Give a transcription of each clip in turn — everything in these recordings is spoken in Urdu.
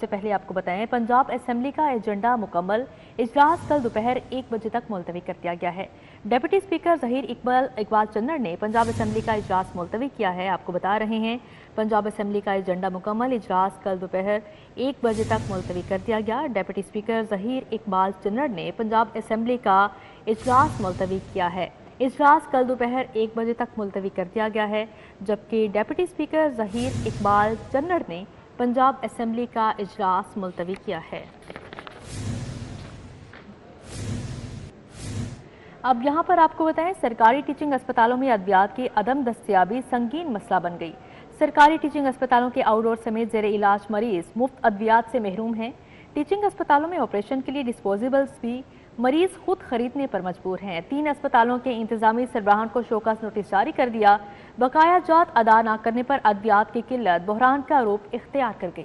سے پہلے آپ کو بتائیں پنجاب اسمبلی کا ایجنڈا مکمل اجلاس کل دوپہر 1 بجے تک ملتوی کر دیا گیا ہے۔ ڈپٹی اسپیکر ظہیر اقبال چنر نے پنجاب اسمبلی کا اجلاس ملتوی کیا ہے۔ آپ کو بتا رہے ہیں پنجاب اسمبلی کا ایجنڈا مکمل اجلاس کل دوپہر 1 بجے تک ملتوی کر دیا گیا۔ ڈپٹی اسپیکر ظہیر اقبال چنر نے پنجاب اسمبلی کا اجلاس ملتوی کیا ہے۔ اجلاس کل دوپہر 1 بجے تک ملتوی کر دیا گیا ہے، جبکہ ڈپٹی اسپیکر ظہیر اقبال چنر نے پنجاب اسمبلی کا اجلاس ملتوی کیا ہے۔ اب یہاں پر آپ کو بتائیں سرکاری ٹیچنگ اسپتالوں میں ادویات کی عدم دستیابی سنگین مسئلہ بن گئی۔ سرکاری ٹیچنگ اسپتالوں کے آؤٹ ڈور سمیت زیر علاج مریض مفت ادویات سے محروم ہیں۔ ٹیچنگ اسپتالوں میں آپریشن کے لیے ڈسپوزیبلز بھی مریض خود خریدنے پر مجبور ہیں۔ 3 اسپتالوں کے انتظامی سربراہان کو شوکاز نوٹس جاری کر دیا۔ بقایا جات ادا نہ کرنے پر ادویات کی قلت بحران کا روپ اختیار کر گئی۔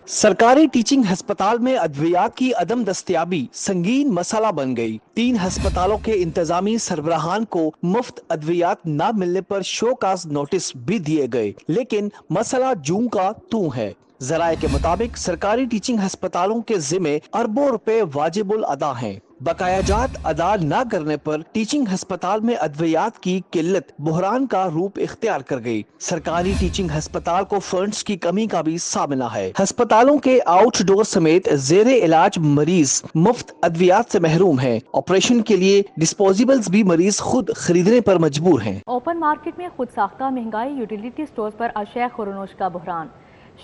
سرکاری ٹیچنگ ہسپتال میں ادویات کی عدم دستیابی سنگین مسئلہ بن گئی۔ 3 ہسپتالوں کے انتظامی سربراہان کو مفت ادویات نہ ملنے پر شوکاز نوٹس بھی دیے گئے، لیکن مسئلہ جوں کا توں ہے۔ ذرائع کے مطابق سرکاری ٹیچنگ ہسپتالوں کے ذمہ اربوں روپے واجب الادا ہیں۔ بقایا جات ادا نہ کرنے پر ٹیچنگ ہسپتال میں ادویات کی قلت بحران کا روپ اختیار کر گئی۔ سرکاری ٹیچنگ ہسپتال کو فنڈز کی کمی کا بھی سامنا ہے۔ ہسپتالوں کے آؤٹ ڈور سمیت زیر علاج مریض مفت ادویات سے محروم ہیں۔ آپریشن کے لیے ڈسپوزیبلز بھی مریض خود خریدنے پر مجبور ہیں۔ اوپن مارکیٹ میں خود ساختہ مہنگائی، یوٹیلیٹی سٹورز پر اشیاء خورنوش کا بحران۔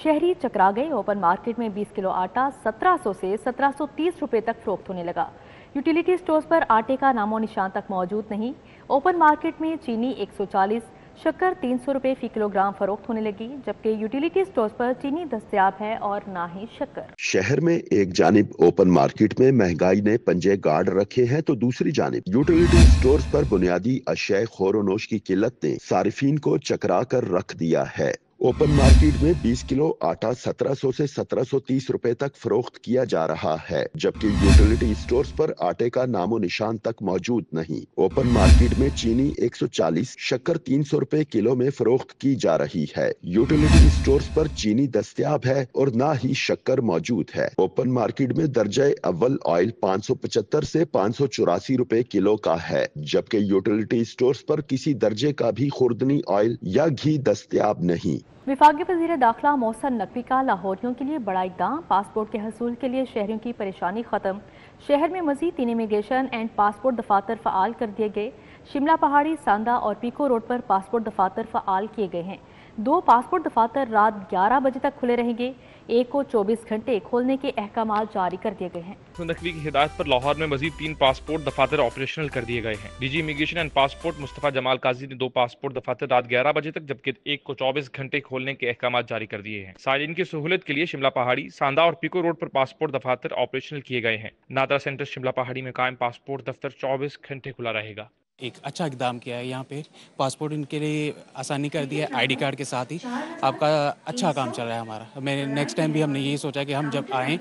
شہری چکرا گئے۔ اوپن مارکیٹ میں 20 کلو آٹا 1700 سے 1730 روپے تک فروخت ہونے لگا۔ یوٹیلیٹی سٹورز پر آٹے کا نام و نشان تک موجود نہیں۔ اوپن مارکیٹ میں چینی 140، شکر 300 روپے فی کلو گرام فروخت ہونے لگی، جبکہ یوٹیلیٹی سٹورز پر چینی دستیاب ہے اور نہ ہی شکر۔ شہر میں ایک جانب اوپن مارکیٹ میں مہنگائی نے پنجے گاڑ رکھے ہیں تو دوسری جانب یوٹیلیٹی سٹورز پر بنیادی اشیاء خور و نوش کی قلت نے صارفین کو چکرا کر رکھ دیا ہے۔ اوپن مارکیٹ میں 20 کلو آٹا 1700 سے 1730 روپے تک فروخت کیا جا رہا ہے، جبکہ یوٹیلیٹی سٹورز پر آٹے کا نام و نشان تک موجود نہیں۔ اوپن مارکیٹ میں چینی 140، شکر 300 روپے کلو میں فروخت کی جا رہی ہے۔ یوٹیلیٹی سٹورز پر چینی دستیاب ہے اور نہ ہی شکر موجود ہے۔ اوپن مارکیٹ میں درجہ اول آئل 575 سے 584 روپے کلو کا ہے، جبکہ یوٹیلیٹی سٹورز پر کسی درجے کا بھی خوردنی آئل یا گھی دستیاب نہیں۔ وفاقی وزیر داخلہ محسن نقوی کا لاہوریوں کے لیے بڑا اقدام، پاسپورٹ کے حصول کے لیے شہریوں کی پریشانی ختم۔ شہر میں مزید 3 امیگریشن اینڈ پاسپورٹ دفاتر فعال کر دیے گئے۔ شملہ پہاڑی، ساندہ اور پیکو روڈ پر پاسپورٹ دفاتر فعال کیے گئے ہیں۔ 2 پاسپورٹ دفاتر رات 11 بجے تک کھلے رہیں گے، ایک کو 24 گھنٹے کھولنے کے احکامات جاری کر دیے گئے ہیں۔ نقوی کی ہدایت پر لاہور میں مزید 3 پاسپورٹ دفاتر آپریشنل کر دیے گئے ہیں۔ D G immigration and passport Mustafa Jamal Qazi نے 2 پاسپورٹ دفاتر رات 11 بجے تک جبکہ ایک کو 24 گھنٹے کھولنے کے احکامات جاری کر دیے ہیں۔ سائلین کی سہولت کے لیے شملہ پہاڑی، ساندہ اور پیکو روڈ پر پاسپورٹ دفاتر آپریشنل کیے گئے ہیں۔ نادرا سینٹر شملہ پہاڑی میں قائم پاسپورٹ دفتر 24 گھنٹے کھلا رہے گا۔ ایک اچھا اقدام کیا ہے یہاں پہ، پاسپورٹ ان کے لیے آسانی کر دی ہے، آئی ڈی کارڈ کے ساتھ ہی آپ کا اچھا کام چل رہا ہے ہمارا۔ میں نیکسٹ ٹائم بھی ہم نے یہی سوچا کہ ہم جب آئیں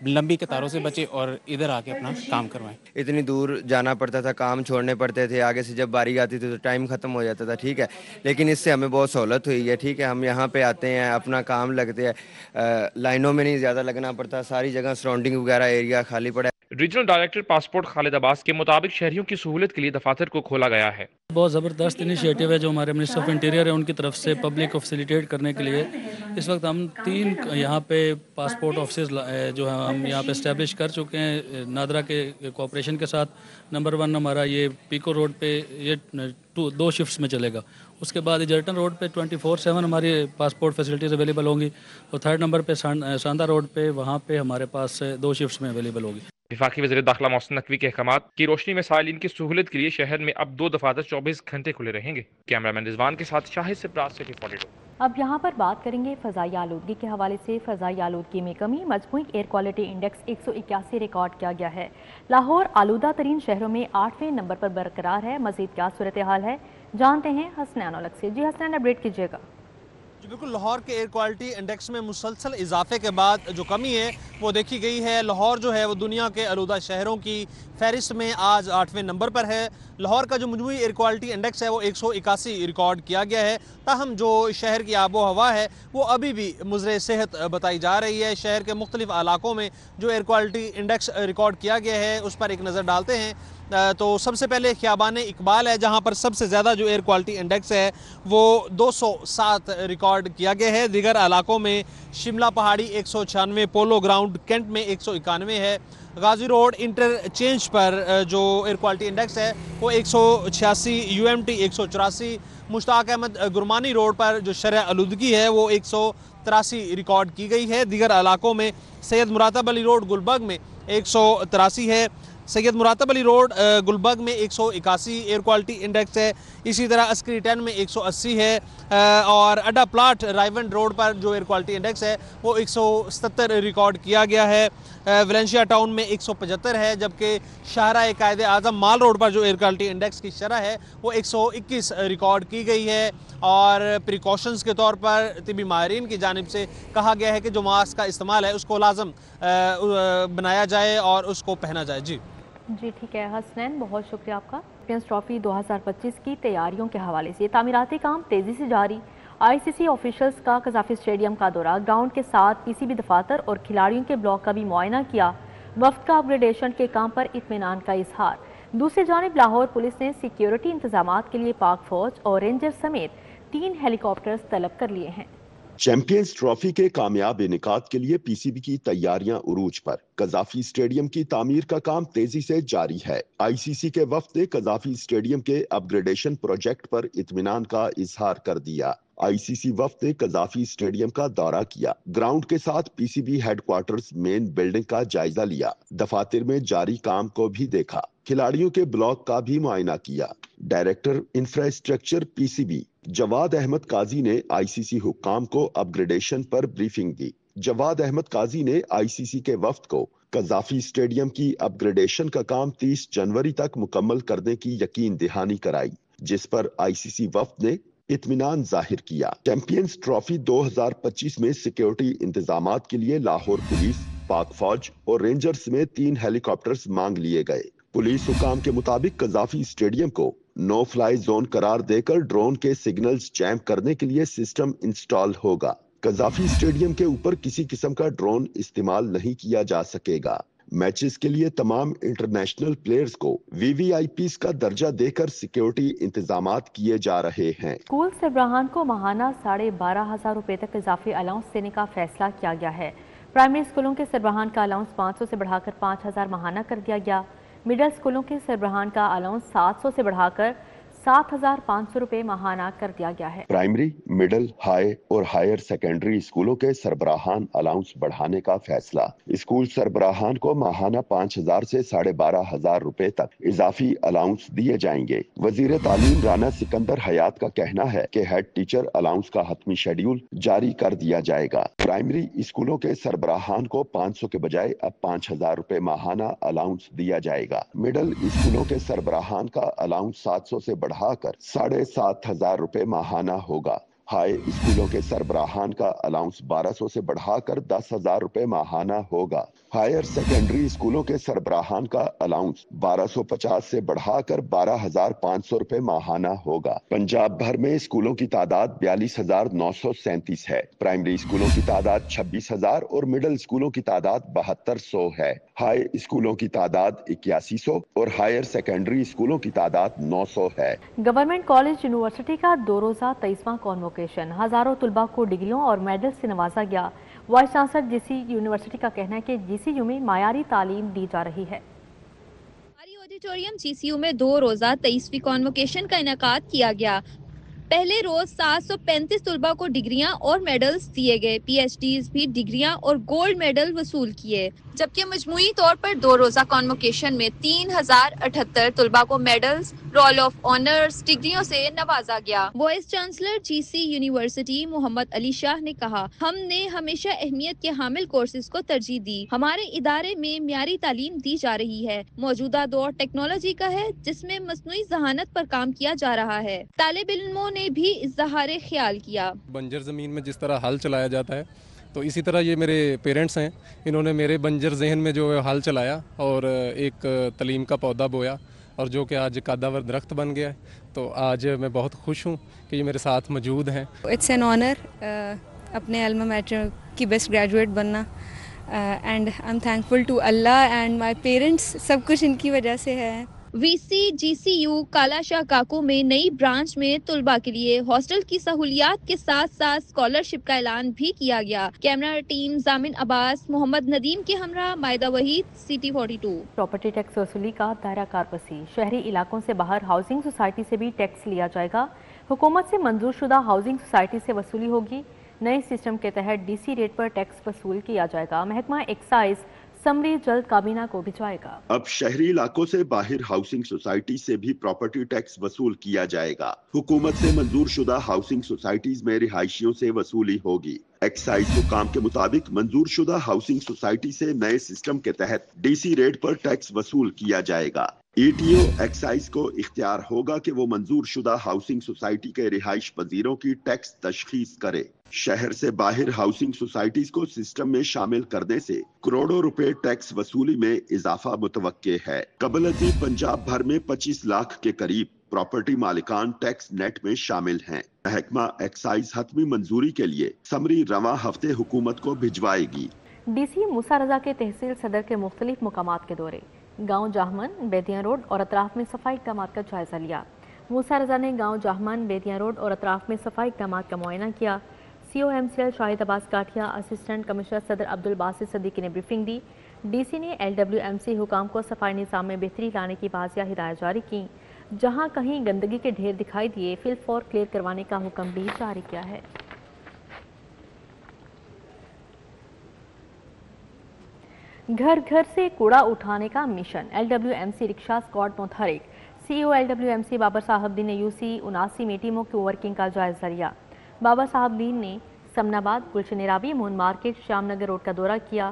لمبی قطاروں سے بچیں اور ادھر آ کے اپنا کام کروائیں۔ اتنی دور جانا پڑتا تھا، کام چھوڑنے پڑتے تھے، آگے سے جب باری آتی تھی تو ٹائم ختم ہو جاتا تھا، ٹھیک ہے، لیکن اس سے ہمیں بہت سہولت ہوئی ہے، ٹھیک ہے، ہم یہاں پہ آتے ہیں، اپنا کام لگتے ہیں، لائنوں میں نہیں زیادہ لگنا پڑتا، ساری جگہ سراؤنڈنگ وغیرہ ایریا خالی پڑا ہے۔ ریجنل ڈائریکٹر پاسپورٹ خالد عباس کے مطابق شہریوں کی سہولت کے لیے دفاتر کو کھولا گیا ہے۔ بہت زبردست انیشیٹو ہے جو ہمارے منسٹر آف انٹیریئر ہے ان کی طرف سے پبلک کو فیسیلیٹیٹ کرنے کے لیے اس وقت ہم 3 یہاں پہ پاسپورٹ آفسز جو ہیں ہم یہاں پہ اسٹیبلش کر چکے ہیں نادرا کے کوآپریشن کے ساتھ۔ نمبر 1 ہمارا یہ پیکو روڈ پہ یہ 2 شفٹس میں چلے گا، اس کے بعد ایجرٹن روڈ پہ 24/7 ہماری پاسپورٹ فیسلٹیز اویلیبل ہوں گی، اور 3rd نمبر پہ ساندہ روڈ پہ وہاں پہ ہمارے پاس 2 شفٹس میں اویلیبل ہوگی۔ وفاقی وزیر داخلہ محسن نقوی کے احکامات کی روشنی میں سائلین کی سہولت کے لیے شہر میں اب 2 دفاتر 24 گھنٹے کھلے رہیں گے۔ کیمرہ مین رضوان کے ساتھ شاہد سپراس سٹی 42۔ اب یہاں پر بات کریں گے فضائی آلودگی کے حوالے سے۔ فضائی آلودگی میں کمی، مجموعی ایئر کوالٹی انڈیکس 181 ریکارڈ کیا گیا ہے۔ لاہور آلودہ ترین شہروں میں 8ویں نمبر پر برقرار ہے۔ مزید کیا صورتحال ہے جانتے ہیں حسنین اولک سے۔ جی حسنین، اپڈیٹ کیجیے گا۔ بالکل، لاہور کے ایئر کوالٹی انڈیکس میں مسلسل اضافے کے بعد جو کمی ہے وہ دیکھی گئی ہے۔ لاہور جو ہے وہ دنیا کے آلودہ شہروں کی فہرست میں آج 8ویں نمبر پر ہے۔ لاہور کا جو مجموعی ایئر کوالٹی انڈیکس ہے وہ 181 ریکارڈ کیا گیا ہے، تاہم جو شہر کی آب و ہوا ہے وہ ابھی بھی مضر صحت بتائی جا رہی ہے۔ شہر کے مختلف علاقوں میں جو ایئر کوالٹی انڈیکس ریکارڈ کیا گیا ہے اس پر ایک نظر ڈالتے ہیں۔ تو سب سے پہلے خیابان اقبال ہے، جہاں پر سب سے زیادہ جو ایئر کوالٹی انڈیکس ہے وہ 207 ریکارڈ کیا گیا ہے۔ دیگر علاقوں میں شملہ پہاڑی 196، پولو گراؤنڈ کینٹ میں 191 ہے۔ غازی روڈ انٹرچینج پر جو ایئر کوالٹی انڈیکس ہے وہ 186، UMT 184، مشتاق احمد گرمانی روڈ پر جو شرح آلودگی ہے وہ 183 ریکارڈ کی گئی ہے۔ دیگر علاقوں میں سید مراتب علی روڈ گلبرگ میں 183 ہے، سید مراتب علی روڈ گلبرگ میں 181 ایئر کوالٹی انڈیکس ہے، اسی طرح عسکری 10 میں 180 ہے، اور اڈا پلاٹ رائیونڈ روڈ پر جو ایئر کوالٹی انڈیکس ہے وہ 177 ریکارڈ کیا گیا ہے۔ ویلنشیا ٹاؤن میں 175 ہے، جبکہ شاہراہ قائد اعظم مال روڈ پر جو ایئر کوالٹی انڈیکس کی شرح ہے وہ 121 ریکارڈ کی گئی ہے، اور پریکاشنز کے طور پر طبی ماہرین کی جانب سے کہا گیا ہے کہ جو ماسک کا استعمال ہے اس کو لازم بنایا جائے اور اس کو پہنا جائے۔ جی ٹھیک ہے حسنین، بہت شکریہ آپ کا۔ چیمپئنز ٹرافی 2025 کی تیاریوں کے حوالے سے تعمیراتی کام تیزی سے جاری۔ ICC آفیشلز کا قذافی اسٹیڈیم کا دورہ، گراؤنڈ کے ساتھ PCB دفاتر اور کھلاڑیوں کے بلاک کا بھی معائنہ کیا۔ وفد کا اپگریڈیشن کے کام پر اطمینان کا اظہار۔ دوسری جانب لاہور پولیس نے سیکیورٹی انتظامات کے لیے پاک فوج اور رینجر سمیت 3 ہیلی کاپٹرز طلب کر لیے ہیں۔ چیمپئنز ٹرافی کے کامیاب انعقاد کے لیے PCB کی تیاریاں عروج پر۔ قذافی اسٹیڈیم کی تعمیر کا کام تیزی سے جاری ہے۔ ICC کے وفد نے قذافی اسٹیڈیم کے اپ گریڈیشن پروجیکٹ پر اطمینان کا اظہار کر دیا۔ ICC وفد نے قذافی اسٹیڈیم کا دورہ کیا، گراؤنڈ کے ساتھ PCB ہیڈ کوارٹرز مین بلڈنگ کا جائزہ لیا، دفاتر میں جاری کام کو بھی دیکھا، کھلاڑیوں کے بلاک کا بھی معائنہ کیا۔ ڈائریکٹر انفراسٹرکچر PCB جواد احمد قاضی نے ICC حکام کو اپ گریڈیشن پر بریفنگ دی۔ جواد احمد قاضی نے ICC کے وفد کو قذافی اسٹیڈیم کی اپ گریڈیشن کا کام 30 جنوری تک مکمل کرنے کی یقین دہانی کرائی، جس پر ICC وفد نے اطمینان ظاہر کیا۔ چیمپئنز ٹرافی 2025 میں سیکیورٹی انتظامات کے لیے لاہور پولیس، پاک فوج اور رینجر سمیت 3 ہیلی کاپٹرز مانگ لیے گئے۔ پولیس حکام کے مطابق قذافی اسٹیڈیم کو نو فلائی زون قرار دے کر ڈرون کے سگنلز جیم کرنے کے لیے سسٹم انسٹال ہوگا۔ قذافی اسٹیڈیم کے اوپر کسی قسم کا ڈرون استعمال نہیں کیا جا سکے گا۔ میچز کے لیے تمام انٹرنیشنل پلیئرز کو VVIPs کا درجہ دے کر سیکیورٹی انتظامات کیے جا رہے ہیں۔ اسکول سربراہان کو ماہانہ 12,500 روپے تک اضافی الاؤنس دینے کا فیصلہ کیا گیا ہے۔ پرائمری اسکولوں کے سربراہان کا الاؤنس 500 سے بڑھا کر 5,000 ماہانہ کر دیا گیا۔ مڈل اسکولوں کے سربراہان کا الاؤنس 700 سے بڑھا کر 7,500 روپے ماہانہ کر دیا گیا ہے۔ پرائمری، مڈل، ہائی اور ہائر سیکنڈری اسکولوں کے سربراہان الاؤنس بڑھانے کا فیصلہ۔ اسکول سربراہان کو ماہانہ 5,000 سے 12,500 روپے تک اضافی الاؤنس دیے جائیں گے۔ وزیر تعلیم رانا سکندر حیات کا کہنا ہے کہ ہیڈ ٹیچر الاؤنس کا حتمی شیڈیول جاری کر دیا جائے گا۔ پرائمری اسکولوں کے سربراہان کو 500 کے بجائے اب 5,000 روپے ماہانہ الاؤنس دیا جائے گا۔ مڈل اسکولوں کے سربراہان کا الاؤنس 700 سے بڑھا کر 7,500 روپے ماہانہ ہوگا۔ ہائی اسکولوں کے سربراہان کا الاؤنس 1200 سے بڑھا کر 10,000 روپے ماہانہ ہوگا۔ ہائر سیکنڈری اسکولوں کے سربراہان کا الاؤنس 1250 سے بڑھا کر 12,500 روپے ماہانہ ہوگا۔ پنجاب بھر میں اسکولوں کی تعداد 42,937 ہے۔ پرائمری اسکولوں کی تعداد 26,000 اور مڈل اسکولوں کی تعداد 7200 ہے۔ ہائی اسکولوں کی تعداد 8100 اور ہائر سیکنڈری اسکولوں کی تعداد 900 ہے۔ گورنمنٹ کالج یونیورسٹی کا 2 روزہ 23واں کانوکیشن، ہزاروں طلباء کو ڈگریوں اور میڈل سے نوازا گیا۔ وائس چانسلر GC یونیورسٹی کا کہنا ہے کہ GCU میں معیاری تعلیم دی جا رہی ہے۔ آڈیٹوریم GCU میں 2 روزہ 23ویں کانوکیشن کا انعقاد کیا گیا۔ پہلے روز 735 طلباء کو ڈگریاں اور میڈلز دیے گئے۔ PhDs بھی ڈگریاں اور گولڈ میڈل وصول کیے، جبکہ مجموعی طور پر 2 روزہ کانوکیشن میں 3,078 طلباء کو میڈلز، رول آف آنرز، ڈگریوں سے نوازا گیا۔ وائس چانسلر GC یونیورسٹی محمد علی شاہ نے کہا، ہم نے ہمیشہ اہمیت کے حامل کورسز کو ترجیح دی۔ ہمارے ادارے میں معیاری تعلیم دی جا رہی ہے۔ موجودہ دور ٹیکنالوجی کا ہے جس میں مصنوعی ذہانت پر کام کیا جا رہا ہے۔ طالب علموں نے بھی اظہار خیال کیا۔ بنجر زمین میں جس طرح ہل چلایا جاتا ہے تو اسی طرح یہ میرے پیرنٹس ہیں، انہوں نے میرے بنجر ذہن میں جو حال چلایا اور ایک تعلیم کا پودا بویا اور جو کہ آج قداور درخت بن گیا ہے. تو آج میں بہت خوش ہوں کہ یہ میرے ساتھ موجود ہیں. اٹس این آنر اپنے الما میٹر کی بیسٹ گریجویٹ بننا، and I am thankful to Allah and my parents, سب کچھ ان کی وجہ سے ہے. وی سی جی سی یو کالا شاہ کاکو میں نئی برانچ میں طلباء کے لیے ہاسٹل کی سہولیات کے ساتھ ساتھ اسکالرشپ کا اعلان بھی کیا گیا. کیمرہ ٹیم زامن عباس، محمد ندیم کے ہمراہ مائدہ وحید، سٹی 42. پراپرٹی ٹیکس وصولی کا دائرہ کار وسیع، شہری علاقوں سے باہر ہاؤسنگ سوسائٹی سے بھی ٹیکس لیا جائے گا. حکومت سے منظور شدہ ہاؤسنگ سوسائٹی سے وصولی ہوگی. نئے سسٹم کے تحت ڈی سی ریٹ پر ٹیکس وصول کیا جائے گا. محکمہ ایکسائز سمری جلد کابینہ کو بھجوائے گا. اب شہری علاقوں سے باہر ہاؤسنگ سوسائٹی سے بھی پراپرٹی ٹیکس وصول کیا جائے گا. حکومت سے منظور شدہ ہاؤسنگ سوسائٹیز میں رہائشیوں سے وصولی ہوگی. ایکسائز حکام کے مطابق منظور شدہ ہاؤسنگ سوسائٹی سے نئے سسٹم کے تحت ڈی سی ریٹ پر ٹیکس وصول کیا جائے گا. ای ٹی او ایکسائز کو اختیار ہوگا کہ وہ منظور شدہ ہاؤسنگ سوسائٹی کے رہائش پذیروں کی ٹیکس تشخیص کرے. شہر سے باہر ہاؤسنگ سوسائٹیز کو سسٹم میں شامل کرنے سے کروڑوں روپے ٹیکس وصولی میں اضافہ متوقع ہے. قبل ازیں پنجاب بھر میں 25 لاکھ کے قریب پراپرٹی مالکان ٹیکس نیٹ میں شامل ہیں. محکمہ ایکسائز حتمی منظوری کے لیے سمری رواں ہفتے حکومت کو بھجوائے گی. ڈی سی موسیٰ رضا کے تحصیل صدر کے مختلف مقامات کے دورے، گاؤں جاہمن، بیدیاں روڈ اور اطراف میں صفائی اقدامات کا جائزہ لیا. موسیٰ رضا نے گاؤں جاہمن، بیدیاں روڈ اور اطراف میں صفائی اقدامات کا معائنہ کیا. سی او ایم سی ایل شاہد عباس کاٹھیا، اسسٹنٹ کمشنر صدر عبد الباسط صدیقی نے بریفنگ دی. ڈی سی نے ایل ڈبلیو ایم سی حکام کو صفائی نظام میں بہتری لانے کی واضح ہدایت جاری کی. جہاں کہیں گندگی کے ڈھیر دکھائی دیے، فل فور کلیئر کروانے کا حکم بھی جاری کیا ہے. گھر گھر سے کوڑا اٹھانے کا mission, L W M C rickshaw squad متحرک. C O L W M C Babar Sahib Din نے یو سی 79 میں ٹیموں کی ورکنگ کا جائزہ لیا. بابر صاحب دین نے سمن آباد، گلشن راوی، مون مارکیٹ، شام نگر روڈ کا دورہ کیا.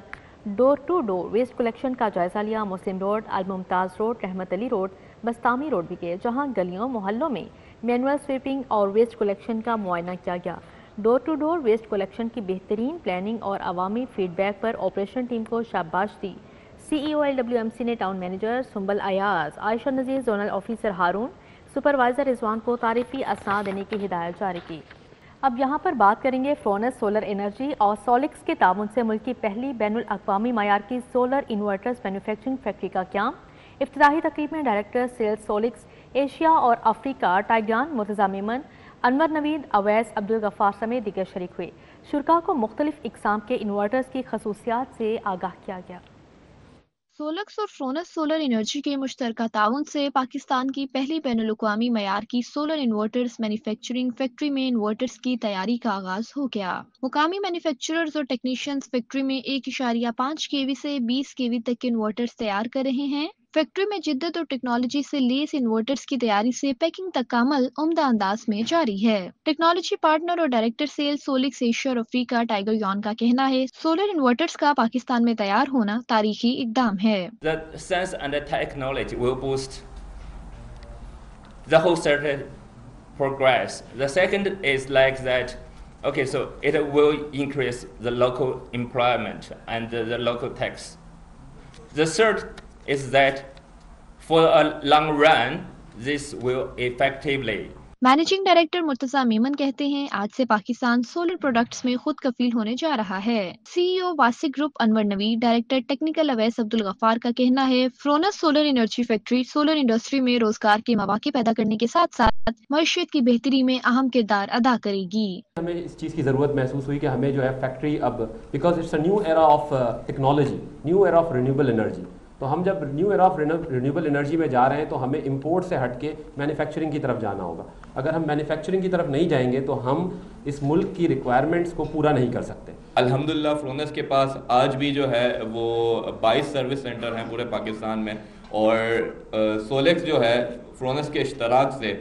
ڈور ٹو ڈور ویسٹ کلیکشن کا جائزہ لیا. مسلم road, الممتاز road, Rahmat Ali road, Bistami road بھی گئے، جہاں گلیوں محلوں میں مینول سویپنگ اور ویسٹ کلیکشن کا معائنہ کیا گیا. Door to door waste collection کی بہترین پلاننگ اور عوامی فیڈ بیک پر آپریشن ٹیم کو شاباش دی. C E O L W M C نے town manager Sumbal Ayaz, Ayesha Nazir, zonal officer Haroon, supervisor Rizwan کو تعریفی اسناد دینے کی ہدایت جاری کی. اب یہاں پر بات کریں گے فرونس سولر انرجی اور سولکس کے تعاون سے ملک کی پہلی بین الاقوامی معیار کی سولر انورٹرز مینوفیکچرنگ فیکٹری کا قیام. افتتاحی تقریب میں ڈائریکٹر سیلز سولکس ایشیا اور افریقہ ٹائیگران مرتضی میمن، انور نوید، اویس، عبدالغفار سمیت دیگر شریک ہوئے. شرکاء کو مختلف اقسام کے انورٹرز کی خصوصیات سے آگاہ کیا گیا. سولکس اور فرونس سولر انرجی کے مشترکہ تعاون سے پاکستان کی پہلی بین الاقوامی معیار کی سولر انورٹرز مینوفیکچرنگ فیکٹری میں انورٹرز کی تیاری کا آغاز ہو گیا. مقامی مینوفیکچررز اور ٹیکنیشینز فیکٹری میں 1.5 kV سے 20 kV تک کے انورٹرز تیار کر رہے ہیں. فیکٹری میں جدت اور ٹیکنالوجی سے لیس انورٹرز کی تیاری سے پیکنگ تک کا عمل عمدہ انداز میں جاری ہے. ٹیکنالوجی پارٹنر اور ڈائریکٹر سیلز سولکس ایشیا اور افریقہ ٹائیگر یون کا کہنا ہے سولر انورٹرز کا پاکستان میں تیار ہونا تاریخی اقدام ہے. The science and the technology will boost the whole certain progress. The second is like that, okay, so it will increase the local employment and the local tax. The third is that for a long run, this will effectively. Managing director Murtaza Memon کہتے ہیں آج سے پاکستان سولر پروڈکٹس میں خود کفیل ہونے جا رہا ہے. C E O Wasiq group Anwar Naveed, director technical Awais Abdul Ghaffar کا کہنا ہے Fronus solar energy factory solar industry میں روزگار کے مواقع پیدا کرنے کے ساتھ ساتھ معیشت کی بہتری میں اہم کردار ادا کرے گی. ہمیں اس چیز کی ضرورت محسوس ہوئی کہ ہمیں جو ہے فیکٹری اب because it's a new era of technology, new era of renewable energy, تو ہم جب new era of renewable energy میں جا رہے ہیں تو ہمیں امپورٹ سے ہٹ کے مینوفیکچرنگ کی طرف جانا ہوگا. اگر ہم مینوفیکچرنگ کی طرف نہیں جائیں گے تو ہم اس ملک کی ریکوائرمنٹس کو پورا نہیں کر سکتے. الحمدللہ فرونس کے پاس آج بھی جو ہے وہ 22 سروس سینٹر ہیں پورے پاکستان میں، اور سولکس جو ہے فرونس کے اشتراک سے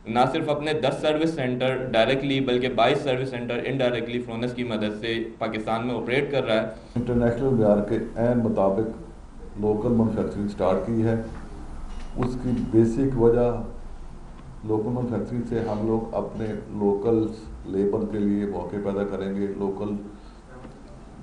نہ صرف اپنے 10 سروس سینٹر ڈائریکٹلی بلکہ 22 سروس سینٹر انڈائریکٹلی فرونس کی مدد سے پاکستان میں آپریٹ کر رہا ہے. انٹرنیشنل معیار کے عین مطابق لوکل مینوفیکچرنگ سٹارٹ کی ہے. اس کی بیسک وجہ لوکل مینوفیکچرنگ سے ہم لوگ اپنے لوکل لیبر کے لیے موقع پیدا کریں گے، لوکل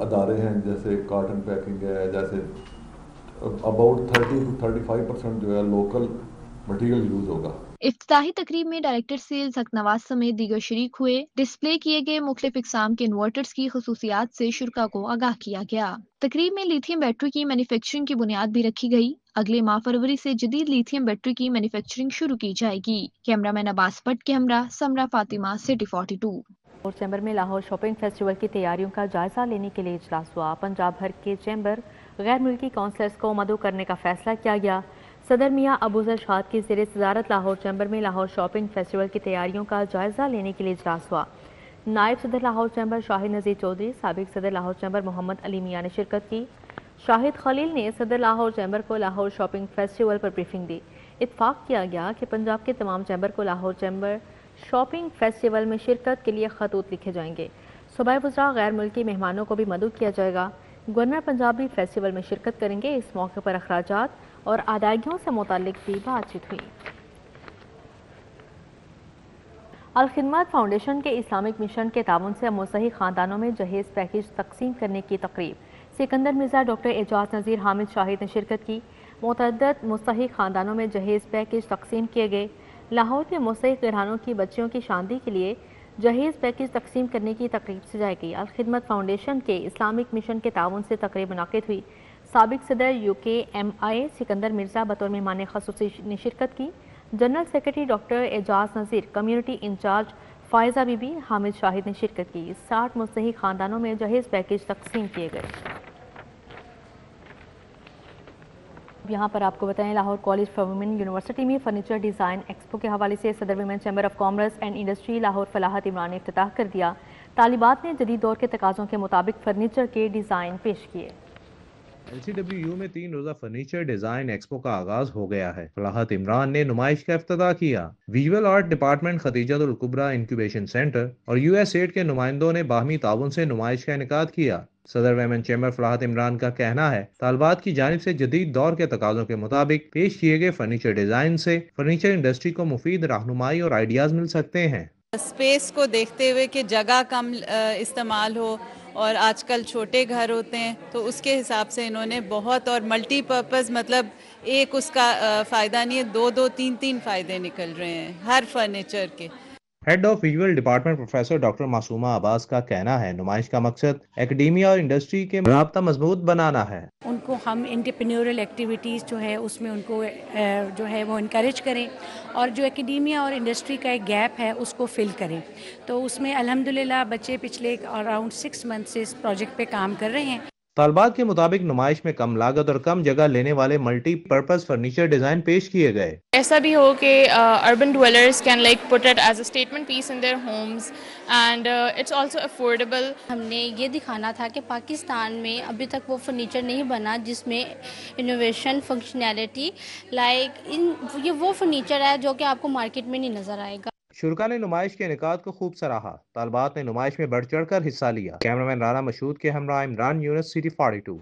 ادارے ہیں جیسے کاٹن پیکنگ ہے, جیسے اباؤٹ 30 to 35% جو ہے لوکل مٹیریل یوز ہوگا. افتتاحی تقریب میں ڈائریکٹر سیلز حق نواز سمیت دیگر شریک ہوئے. ڈسپلے کیے گئے مختلف اقسام کے انورٹرز کی خصوصیات سے شرکاء کو آگاہ کیا گیا. تقریب میں لیتھیم بیٹری کی مینوفیکچرنگ کی بنیاد بھی رکھی گئی. اگلے ماہ فروری سے جدید لیتھیم بیٹری کی مینوفیکچرنگ شروع کی جائے گی. کیمرہ مین عباس بٹ کے ہمراہ سمرہ فاطمہ, سٹی 42. لاہور چیمبر میں لاہور شاپنگ فیسٹیول کی تیاریوں کا جائزہ لینے کے لیے اجلاس ہوا. پنجاب بھر کے چیمبر غیر ملکی کونسلرز کو مدعو کرنے کا فیصلہ کیا گیا. صدر میاں ابوذر شاد کی زیر صدارت لاہور چیمبر میں لاہور شاپنگ فیسٹیول کی تیاریوں کا جائزہ لینے کے لیے اجلاس ہوا. نائب صدر لاہور چیمبر شاہد نذیر چودھری, سابق صدر لاہور چیمبر محمد علی میاں نے شرکت کی. شاہد خلیل نے صدر لاہور چیمبر کو لاہور شاپنگ فیسٹیول پر بریفنگ دی. اتفاق کیا گیا کہ پنجاب کے تمام چیمبر کو لاہور چیمبر شاپنگ فیسٹیول میں شرکت کے لیے خطوط لکھے جائیں گے. صوبائی وزراء غیر ملکی مہمانوں کو بھی مدعو کیا جائے گا. گورنر پنجاب بھی فیسٹیول میں شرکت کریں گے. اس موقع پر اخراجات اور ادائیگیوں سے متعلق بھی بات چیت ہوئی. الخدمت فاؤنڈیشن کے اسلامک مشن کے تعاون سے مستحق خاندانوں میں جہیز پیکج تقسیم کرنے کی تقریب. سکندر مرزا, ڈاکٹر اعجاز نذیر, حامد شاہد نے شرکت کی. متعدد مستحق خاندانوں میں جہیز پیکج تقسیم کیے گئے. لاہور کے مستحق گھرانوں کی بچیوں کی شادی کے لیے جہیز پیکج تقسیم کرنے کی تقریب سجائی گئی. الخدمت فاؤنڈیشن کے اسلامک مشن کے تعاون سے تقریب منعقد ہوئی. سابق صدر UKMI سکندر مرزا بطور مہمان خصوصی نے شرکت کی. General secretary doctor Ijaz Nazir, community incharge Faiza Bibi بی, حامد شاہد نے شرکت کی. 60 مستحق خاندانوں میں جہیز پیکج تقسیم کیے گئے. یہاں پر آپ کو بتائیں, Lahore College for Women University میں فرنیچر ڈیزائن ایکسپو کے حوالے سے صدر Women Chamber of Commerce and Industry Lahore Falahat Imran نے افتتاح کر دیا. طالبات نے جدید دور کے تقاضوں کے مطابق فرنیچر کے ڈیزائن پیش کیے. LCWU میں 3 روزہ فرنیچر ڈیزائن ایکسپو کا آغاز ہو گیا ہے. فلاحت عمران نے نمائش کا افتتاح کیا. Visual art department, Khadija Alkubra incubation centre اور USAID کے نمائندوں نے باہمی تعاون سے نمائش کا انعقاد کیا. صدر ویمن چیمبر فلاحت عمران کا کہنا ہے طالبات کی جانب سے جدید دور کے تقاضوں کے مطابق پیش کیے گئے فرنیچر ڈیزائن سے فرنیچر انڈسٹری کو مفید رہنمائی اور آئیڈیاز مل سکتے ہیں. اسپیس کو دیکھتے ہوئے کہ جگہ کم استعمال ہو اور آج کل چھوٹے گھر ہوتے ہیں تو اس کے حساب سے انہوں نے بہت اور ملٹی پرپز, مطلب ایک اس کا فائدہ نہیں ہے, 2 3 فائدے نکل رہے ہیں ہر فرنیچر کے. Head of visual department professor doctor Masooma Abbas کا کہنا ہے نمائش کا مقصد اکیڈیمیا اور انڈسٹری کے رابطہ مضبوط بنانا ہے. ان کو ہم انٹرپرینیورل ایکٹیویٹیز جو ہے اس میں ان کو جو ہے وہ انکریج کریں اور جو اکیڈیمیا اور انڈسٹری کا ایک گیپ ہے اس کو فل کریں. تو اس میں الحمدللہ بچے پچھلے اراؤنڈ 6 منتھ سے اس پروجیکٹ پہ کام کر رہے ہیں. طالبات کے مطابق نمائش میں کم لاگت اور کم جگہ لینے والے ملٹی پرپز فرنیچر ڈیزائن پیش کیے گئے. ایسا بھی ہو کہ urban dwellers can like put it as a statement piece in their homes and it's also affordable. ہم نے یہ دکھانا تھا کہ پاکستان میں ابھی تک وہ فرنیچر نہیں بنا جس میں انوویشن فنکشنالٹی یہ وہ فرنیچر ہے جو کہ آپ کو مارکیٹ میں نہیں نظر آئے گا. شرکا نے نمائش کے انعقاد کو خوب سراہا. طالبات نے نمائش میں بڑھ چڑھ کر حصہ لیا. کیمرہ مین رانا مشہود کے ہمراہ عمران یونس, سٹی 42.